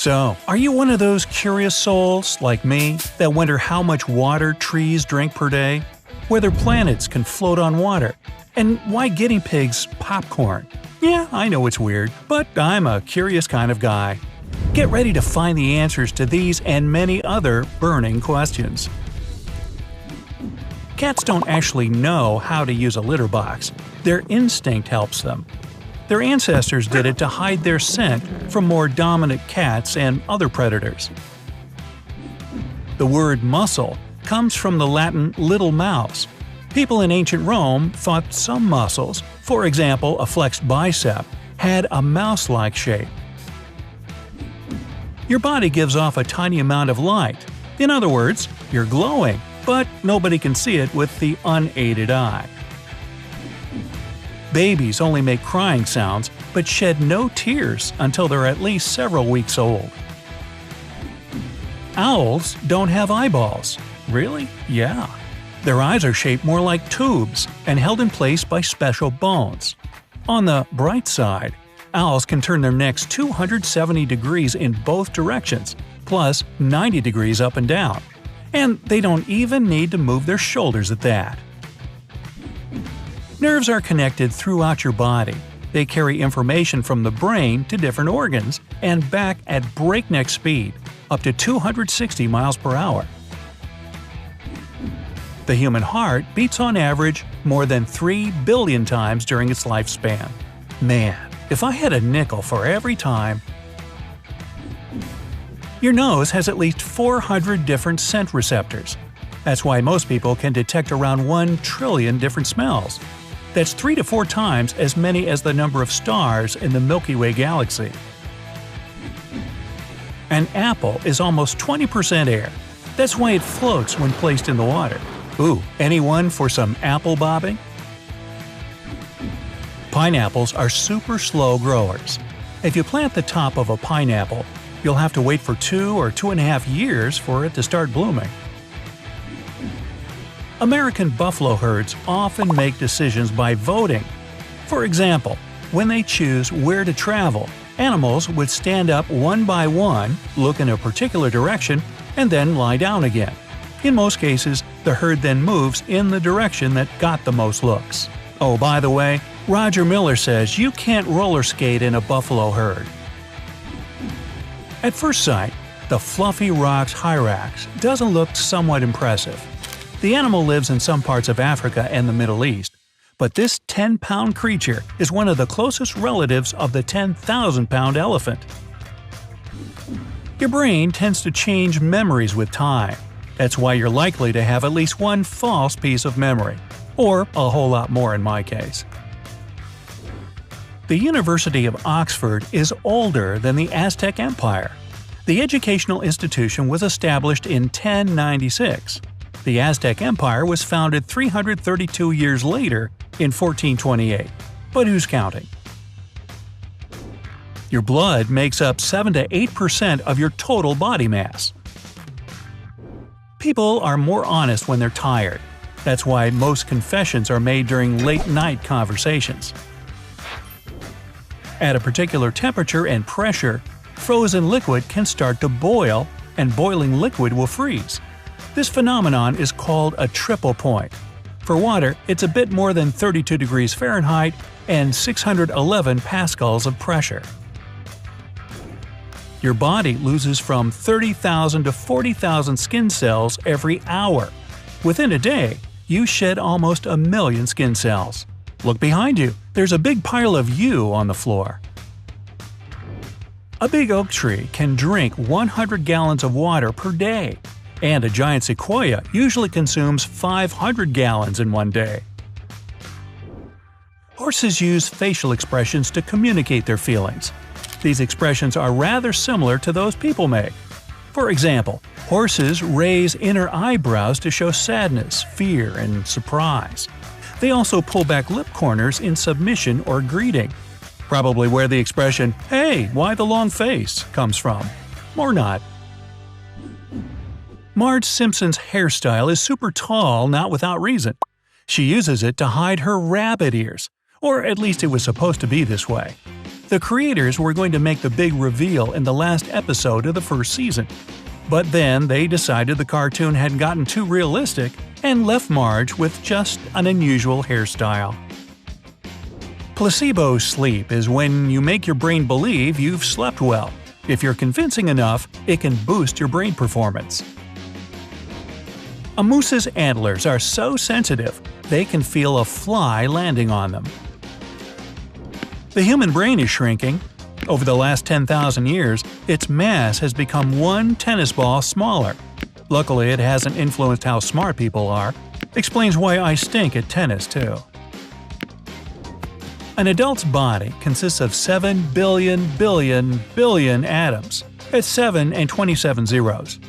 So, are you one of those curious souls, like me, that wonder how much water trees drink per day? Whether planets can float on water? And why guinea pigs popcorn? Yeah, I know it's weird, but I'm a curious kind of guy. Get ready to find the answers to these and many other burning questions. Cats don't actually know how to use a litter box. Their instinct helps them. Their ancestors did it to hide their scent from more dominant cats and other predators. The word muscle comes from the Latin little mouse. People in ancient Rome thought some muscles, for example a flexed bicep, had a mouse-like shape. Your body gives off a tiny amount of light. In other words, you're glowing, but nobody can see it with the unaided eye. Babies only make crying sounds, but shed no tears until they're at least several weeks old. Owls don't have eyeballs. Really? Yeah. Their eyes are shaped more like tubes and held in place by special bones. On the bright side, owls can turn their necks 270 degrees in both directions, plus 90 degrees up and down. And they don't even need to move their shoulders at that. Nerves are connected throughout your body. They carry information from the brain to different organs and back at breakneck speed, up to 260 miles per hour. The human heart beats on average more than 3 billion times during its lifespan. Man, if I had a nickel for every time… Your nose has at least 400 different scent receptors. That's why most people can detect around 1 trillion different smells. That's 3 to 4 times as many as the number of stars in the Milky Way galaxy. An apple is almost 20% air. That's why it floats when placed in the water. Ooh, anyone for some apple bobbing? Pineapples are super slow growers. If you plant the top of a pineapple, you'll have to wait for 2 or 2.5 years for it to start blooming. American buffalo herds often make decisions by voting. For example, when they choose where to travel, animals would stand up one by one, look in a particular direction, and then lie down again. In most cases, the herd then moves in the direction that got the most looks. Oh, by the way, Roger Miller says you can't roller skate in a buffalo herd. At first sight, the fluffy Rox hyrax doesn't look somewhat impressive. The animal lives in some parts of Africa and the Middle East, but this 10-pound creature is one of the closest relatives of the 10,000-pound elephant. Your brain tends to change memories with time. That's why you're likely to have at least one false piece of memory, or a whole lot more in my case. The University of Oxford is older than the Aztec Empire. The educational institution was established in 1096. The Aztec Empire was founded 332 years later in 1428. But who's counting? Your blood makes up 7 to 8% of your total body mass. People are more honest when they're tired. That's why most confessions are made during late-night conversations. At a particular temperature and pressure, frozen liquid can start to boil, and boiling liquid will freeze. This phenomenon is called a triple point. For water, it's a bit more than 32 degrees Fahrenheit and 611 pascals of pressure. Your body loses from 30,000 to 40,000 skin cells every hour. Within a day, you shed almost 1 million skin cells. Look behind you, there's a big pile of you on the floor. A big oak tree can drink 100 gallons of water per day, and a giant sequoia usually consumes 500 gallons in one day. Horses use facial expressions to communicate their feelings. These expressions are rather similar to those people make. For example, horses raise inner eyebrows to show sadness, fear, and surprise. They also pull back lip corners in submission or greeting. Probably where the expression, "Hey, why the long face?" comes from. Or not. Marge Simpson's hairstyle is super tall not without reason. She uses it to hide her rabbit ears. Or at least it was supposed to be this way. The creators were going to make the big reveal in the last episode of the first season. But then they decided the cartoon had gotten too realistic and left Marge with just an unusual hairstyle. Placebo sleep is when you make your brain believe you've slept well. If you're convincing enough, it can boost your brain performance. A moose's antlers are so sensitive, they can feel a fly landing on them. The human brain is shrinking. Over the last 10,000 years, its mass has become one tennis ball smaller. Luckily, it hasn't influenced how smart people are. Explains why I stink at tennis, too. An adult's body consists of 7 billion atoms. That's 7 and 27 zeros.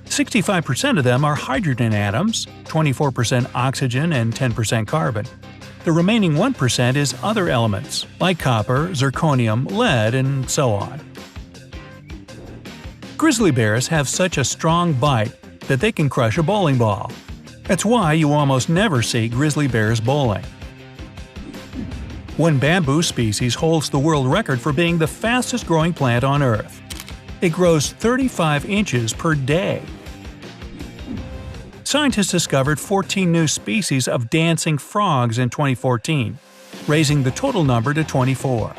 65% of them are hydrogen atoms, 24% oxygen, and 10% carbon. The remaining 1% is other elements, like copper, zirconium, lead, and so on. Grizzly bears have such a strong bite that they can crush a bowling ball. That's why you almost never see grizzly bears bowling. One bamboo species holds the world record for being the fastest growing plant on Earth. It grows 35 inches per day. Scientists discovered 14 new species of dancing frogs in 2014, raising the total number to 24.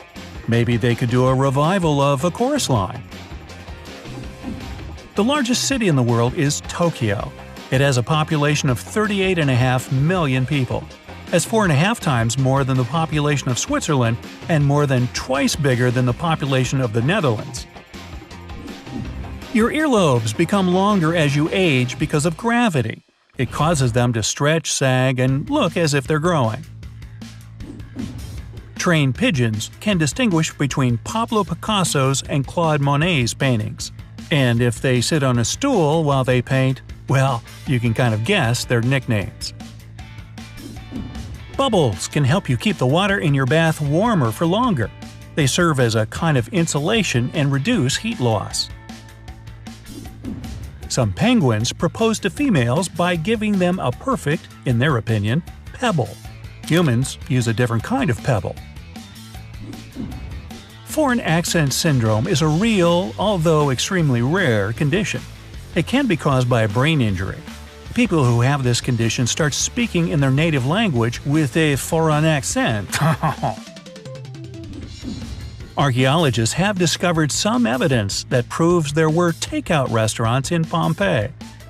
Maybe they could do a revival of a chorus line. The largest city in the world is Tokyo. It has a population of 38.5 million people. That's 4.5 times more than the population of Switzerland and more than twice bigger than the population of the Netherlands. Your earlobes become longer as you age because of gravity. It causes them to stretch, sag, and look as if they're growing. Trained pigeons can distinguish between Pablo Picasso's and Claude Monet's paintings. And if they sit on a stool while they paint, well, you can kind of guess their nicknames. Bubbles can help you keep the water in your bath warmer for longer. They serve as a kind of insulation and reduce heat loss. Some penguins propose to females by giving them a perfect, in their opinion, pebble. Humans use a different kind of pebble. Foreign accent syndrome is a real, although extremely rare, condition. It can be caused by a brain injury. People who have this condition start speaking in their native language with a foreign accent. Archaeologists have discovered some evidence that proves there were takeout restaurants in Pompeii.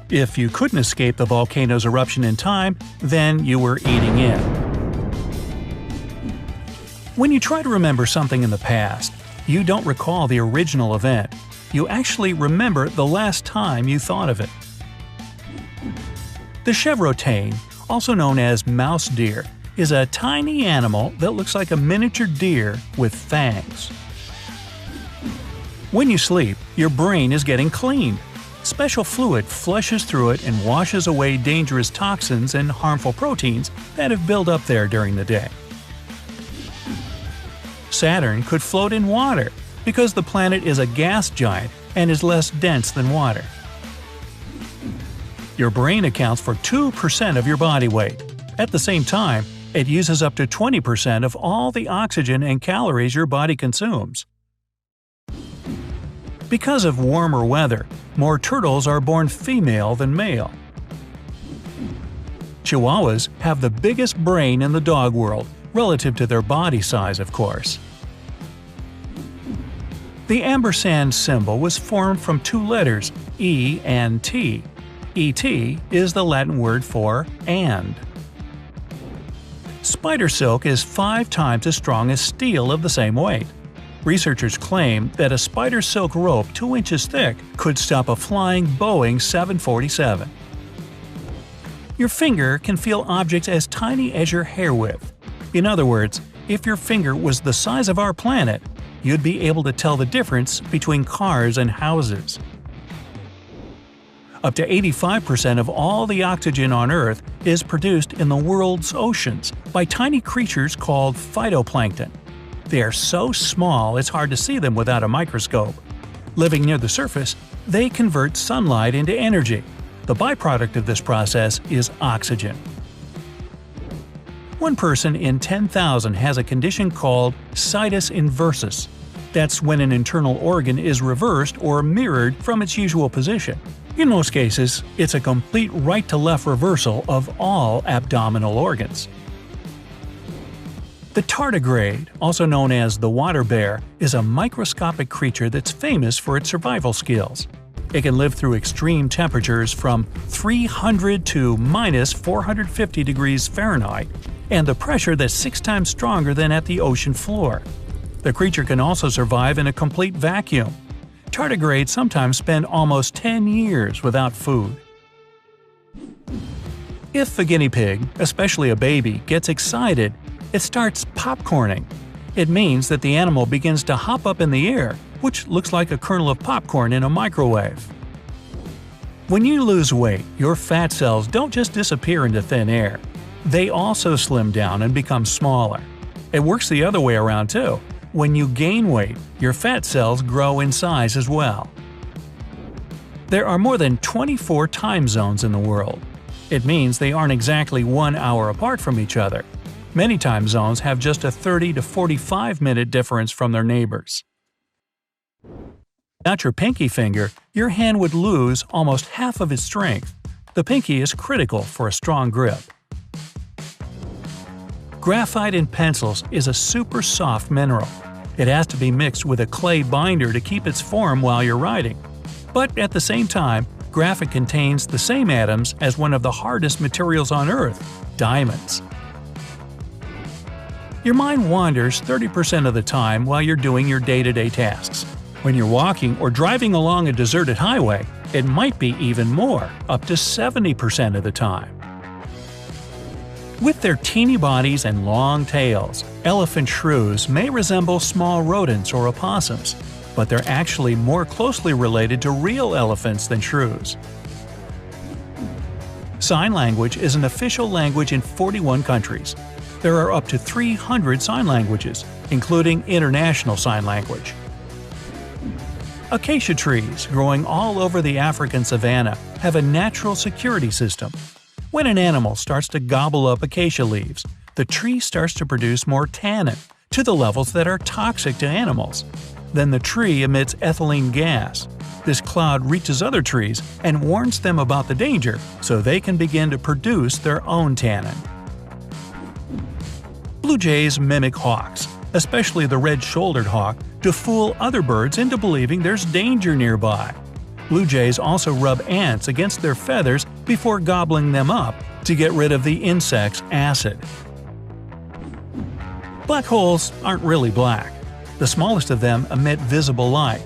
If you couldn't escape the volcano's eruption in time, then you were eating in. When you try to remember something in the past, you don't recall the original event. You actually remember the last time you thought of it. The chevrotain, also known as mouse deer, is a tiny animal that looks like a miniature deer with fangs. When you sleep, your brain is getting cleaned. Special fluid flushes through it and washes away dangerous toxins and harmful proteins that have built up there during the day. Saturn could float in water because the planet is a gas giant and is less dense than water. Your brain accounts for 2% of your body weight. At the same time, it uses up to 20% of all the oxygen and calories your body consumes. Because of warmer weather, more turtles are born female than male. Chihuahuas have the biggest brain in the dog world, relative to their body size, of course. The ampersand symbol was formed from two letters, E and T. ET is the Latin word for "and". Spider silk is 5 times as strong as steel of the same weight. Researchers claim that a spider silk rope 2 inches thick could stop a flying Boeing 747. Your finger can feel objects as tiny as your hair width. In other words, if your finger was the size of our planet, you'd be able to tell the difference between cars and houses. Up to 85% of all the oxygen on Earth is produced in the world's oceans by tiny creatures called phytoplankton. They are so small it's hard to see them without a microscope. Living near the surface, they convert sunlight into energy. The byproduct of this process is oxygen. One person in 10,000 has a condition called situs inversus. That's when an internal organ is reversed or mirrored from its usual position. In most cases, it's a complete right-to-left reversal of all abdominal organs. The tardigrade, also known as the water bear, is a microscopic creature that's famous for its survival skills. It can live through extreme temperatures from 300 to minus 450 degrees Fahrenheit, and the pressure that's 6 times stronger than at the ocean floor. The creature can also survive in a complete vacuum. Tardigrades sometimes spend almost 10 years without food. If a guinea pig, especially a baby, gets excited, it starts popcorning. It means that the animal begins to hop up in the air, which looks like a kernel of popcorn in a microwave. When you lose weight, your fat cells don't just disappear into thin air. They also slim down and become smaller. It works the other way around too. When you gain weight, your fat cells grow in size as well. There are more than 24 time zones in the world. It means they aren't exactly 1 hour apart from each other. Many time zones have just a 30 to 45-minute difference from their neighbors. Without your pinky finger, your hand would lose almost half of its strength. The pinky is critical for a strong grip. Graphite in pencils is a super soft mineral. It has to be mixed with a clay binder to keep its form while you're writing. But at the same time, graphite contains the same atoms as one of the hardest materials on Earth, diamonds. Your mind wanders 30% of the time while you're doing your day-to-day tasks. When you're walking or driving along a deserted highway, it might be even more, up to 70% of the time. With their teeny bodies and long tails, elephant shrews may resemble small rodents or opossums, but they're actually more closely related to real elephants than shrews. Sign language is an official language in 41 countries. There are up to 300 sign languages, including International Sign Language. Acacia trees, growing all over the African savanna, have a natural security system. When an animal starts to gobble up acacia leaves, the tree starts to produce more tannin, to the levels that are toxic to animals. Then the tree emits ethylene gas. This cloud reaches other trees and warns them about the danger, so they can begin to produce their own tannin. Blue jays mimic hawks, especially the red-shouldered hawk, to fool other birds into believing there's danger nearby. Blue jays also rub ants against their feathers before gobbling them up to get rid of the insect's acid. Black holes aren't really black. The smallest of them emit visible light.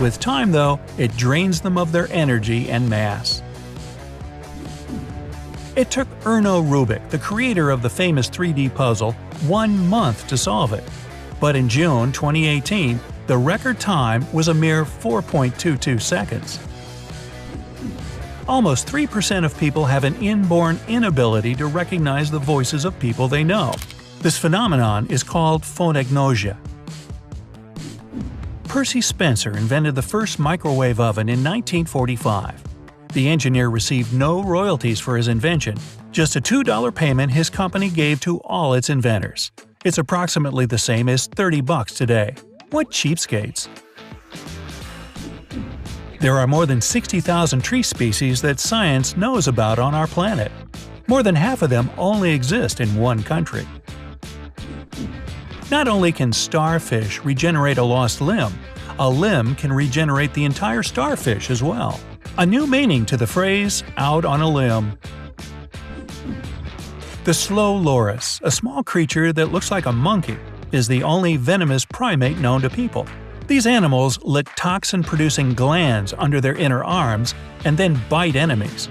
With time, though, it drains them of their energy and mass. It took Erno Rubik, the creator of the famous 3D puzzle, 1 month to solve it. But in June 2018, the record time was a mere 4.22 seconds. Almost 3% of people have an inborn inability to recognize the voices of people they know. This phenomenon is called phoneagnosia. Percy Spencer invented the first microwave oven in 1945. The engineer received no royalties for his invention, just a $2 payment his company gave to all its inventors. It's approximately the same as $30 today. What cheapskates! There are more than 60,000 tree species that science knows about on our planet. More than half of them only exist in one country. Not only can starfish regenerate a lost limb can regenerate the entire starfish as well. A new meaning to the phrase, out on a limb. The slow loris, a small creature that looks like a monkey, is the only venomous primate known to people. These animals lick toxin-producing glands under their inner arms and then bite enemies.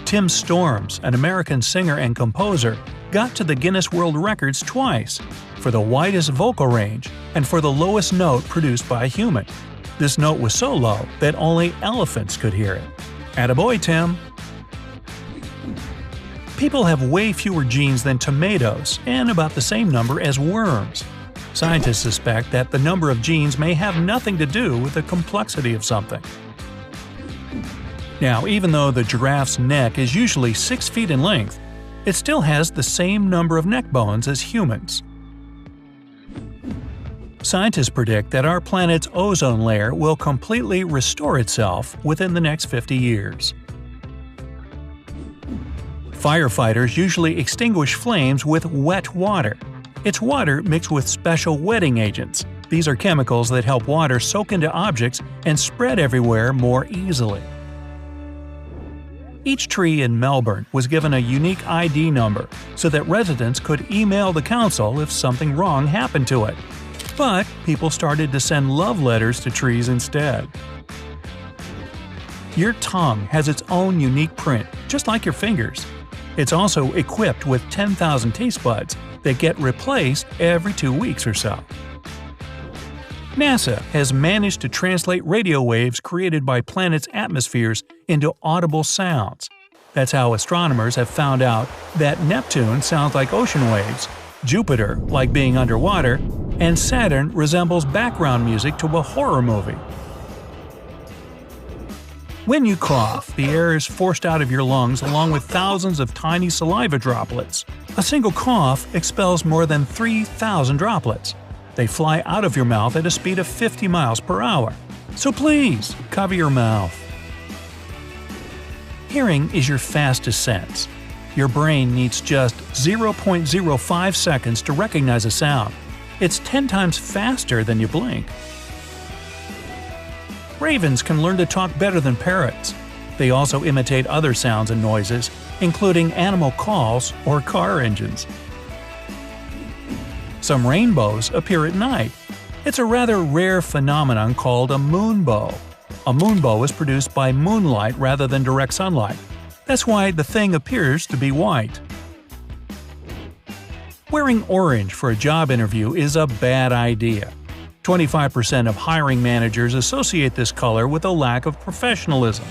Tim Storms, an American singer and composer, got to the Guinness World Records twice, for the widest vocal range and for the lowest note produced by a human. This note was so low that only elephants could hear it. Attaboy, Tim! People have way fewer genes than tomatoes and about the same number as worms. Scientists suspect that the number of genes may have nothing to do with the complexity of something. Now, even though the giraffe's neck is usually 6 feet in length, It still has the same number of neck bones as humans. Scientists predict that our planet's ozone layer will completely restore itself within the next 50 years. Firefighters usually extinguish flames with wet water. It's water mixed with special wetting agents. These are chemicals that help water soak into objects and spread everywhere more easily. Each tree in Melbourne was given a unique ID number so that residents could email the council if something wrong happened to it. But people started to send love letters to trees instead. Your tongue has its own unique print, just like your fingers. It's also equipped with 10,000 taste buds that get replaced every 2 weeks or so. NASA has managed to translate radio waves created by planets' atmospheres into audible sounds. That's how astronomers have found out that Neptune sounds like ocean waves, Jupiter like being underwater, and Saturn resembles background music to a horror movie. When you cough, the air is forced out of your lungs along with thousands of tiny saliva droplets. A single cough expels more than 3,000 droplets. They fly out of your mouth at a speed of 50 miles per hour. So please, cover your mouth. Hearing is your fastest sense. Your brain needs just 0.05 seconds to recognize a sound. It's 10 times faster than you blink. Ravens can learn to talk better than parrots. They also imitate other sounds and noises, including animal calls or car engines. Some rainbows appear at night. It's a rather rare phenomenon called a moonbow. A moonbow is produced by moonlight rather than direct sunlight. That's why the thing appears to be white. Wearing orange for a job interview is a bad idea. 25% of hiring managers associate this color with a lack of professionalism.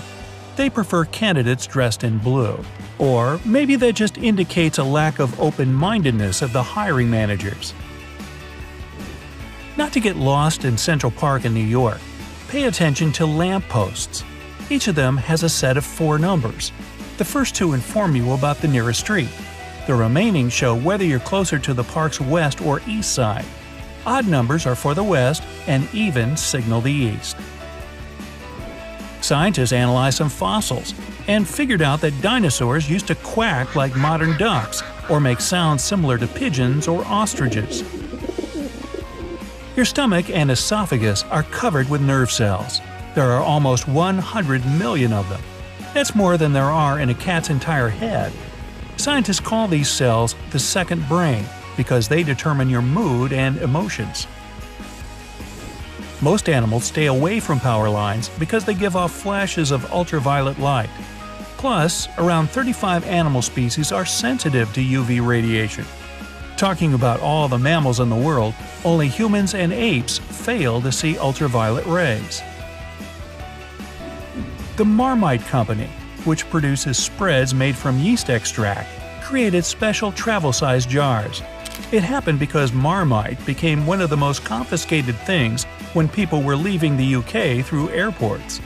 They prefer candidates dressed in blue. Or maybe that just indicates a lack of open-mindedness of the hiring managers. Not to get lost in Central Park in New York, pay attention to lampposts. Each of them has a set of 4 numbers. The first 2 inform you about the nearest street. The remaining show whether you're closer to the park's west or east side. Odd numbers are for the west, and even signal the east. Scientists analyzed some fossils and figured out that dinosaurs used to quack like modern ducks or make sounds similar to pigeons or ostriches. Your stomach and esophagus are covered with nerve cells. There are almost 100 million of them. That's more than there are in a cat's entire head. Scientists call these cells the second brain because they determine your mood and emotions. Most animals stay away from power lines because they give off flashes of ultraviolet light. Plus, around 35 animal species are sensitive to UV radiation. Talking about all the mammals in the world, only humans and apes fail to see ultraviolet rays. The Marmite Company, which produces spreads made from yeast extract, created special travel-sized jars. It happened because Marmite became one of the most confiscated things when people were leaving the UK through airports.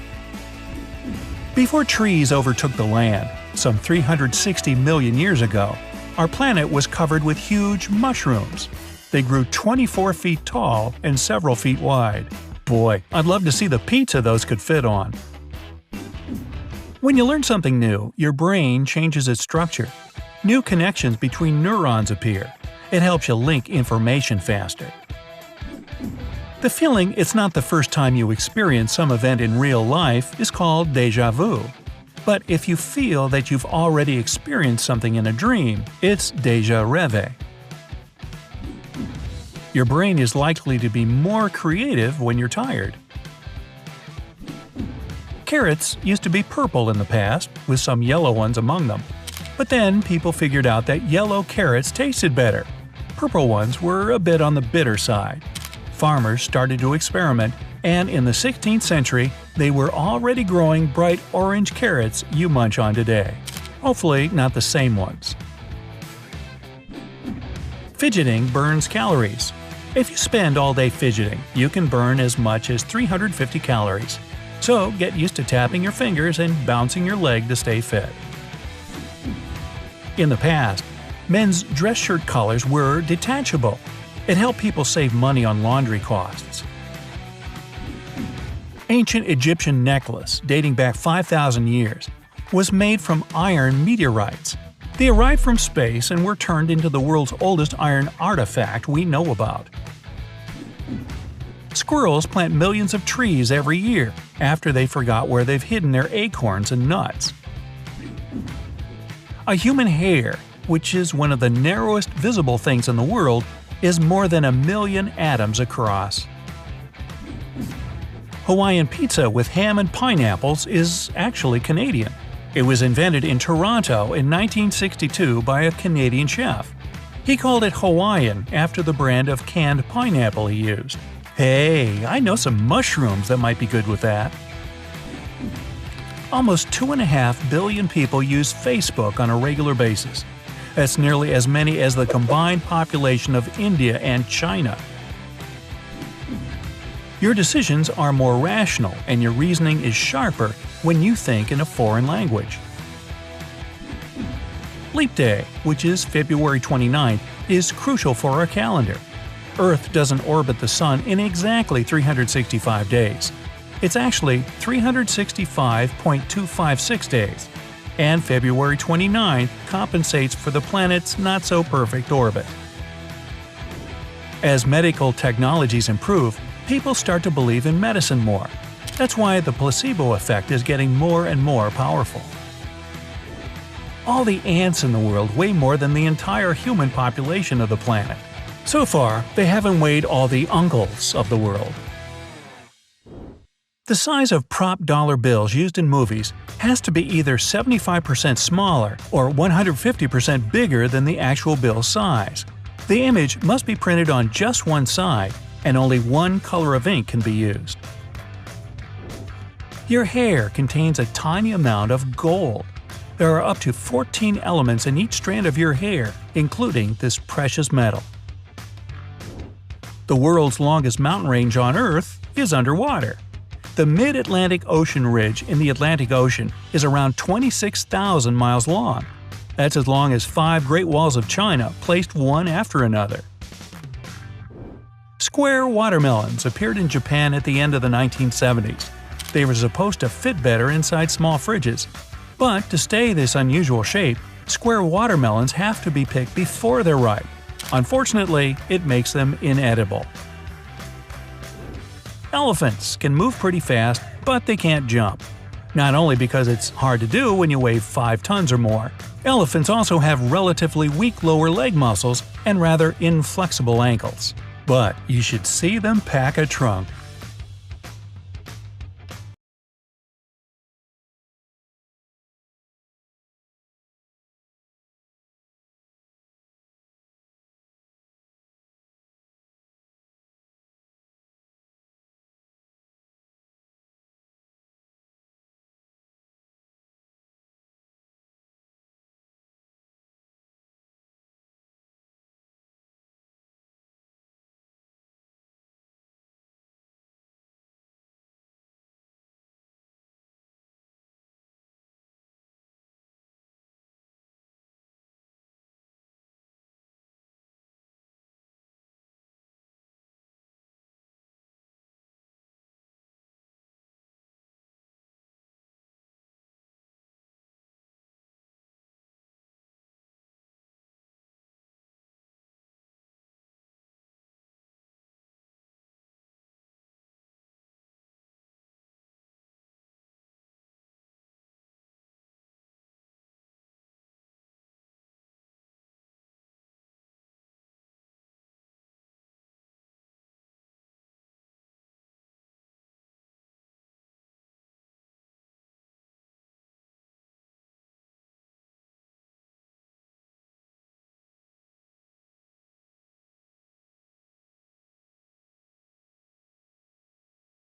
Before trees overtook the land, some 360 million years ago, our planet was covered with huge mushrooms. They grew 24 feet tall and several feet wide. Boy, I'd love to see the pizza those could fit on. When you learn something new, your brain changes its structure. New connections between neurons appear. It helps you link information faster. The feeling it's not the first time you experience some event in real life is called déjà vu. But if you feel that you've already experienced something in a dream, it's déjà rêvé. Your brain is likely to be more creative when you're tired. Carrots used to be purple in the past, with some yellow ones among them. But then people figured out that yellow carrots tasted better. Purple ones were a bit on the bitter side. Farmers started to experiment, and in the 16th century, they were already growing bright orange carrots you munch on today. Hopefully not the same ones. Fidgeting burns calories. If you spend all day fidgeting, you can burn as much as 350 calories. So get used to tapping your fingers and bouncing your leg to stay fit. In the past, men's dress shirt collars were detachable. It helped people save money on laundry costs. Ancient Egyptian necklace, dating back 5,000 years, was made from iron meteorites. They arrived from space and were turned into the world's oldest iron artifact we know about. Squirrels plant millions of trees every year after they forgot where they've hidden their acorns and nuts. A human hair, which is one of the narrowest visible things in the world, is more than 1 million atoms across. Hawaiian pizza with ham and pineapples is actually Canadian. It was invented in Toronto in 1962 by a Canadian chef. He called it Hawaiian after the brand of canned pineapple he used. Hey, I know some mushrooms that might be good with that. Almost 2.5 billion people use Facebook on a regular basis. That's nearly as many as the combined population of India and China. Your decisions are more rational and your reasoning is sharper when you think in a foreign language. Leap Day, which is February 29th, is crucial for our calendar. Earth doesn't orbit the Sun in exactly 365 days. It's actually 365.256 days, and February 29th compensates for the planet's not-so-perfect orbit. As medical technologies improve, people start to believe in medicine more. That's why the placebo effect is getting more and more powerful. All the ants in the world weigh more than the entire human population of the planet. So far, they haven't weighed all the uncles of the world. The size of prop dollar bills used in movies has to be either 75% smaller or 150% bigger than the actual bill size. The image must be printed on just one side, and only one color of ink can be used. Your hair contains a tiny amount of gold. There are up to 14 elements in each strand of your hair, including this precious metal. The world's longest mountain range on Earth is underwater. The Mid-Atlantic Ocean Ridge in the Atlantic Ocean is around 26,000 miles long. That's as long as 5 Great Walls of China placed one after another. Square watermelons appeared in Japan at the end of the 1970s. They were supposed to fit better inside small fridges. But to stay this unusual shape, square watermelons have to be picked before they're ripe. Unfortunately, it makes them inedible. Elephants can move pretty fast, but they can't jump. Not only because it's hard to do when you weigh 5 tons or more, elephants also have relatively weak lower leg muscles and rather inflexible ankles. But you should see them pack a trunk.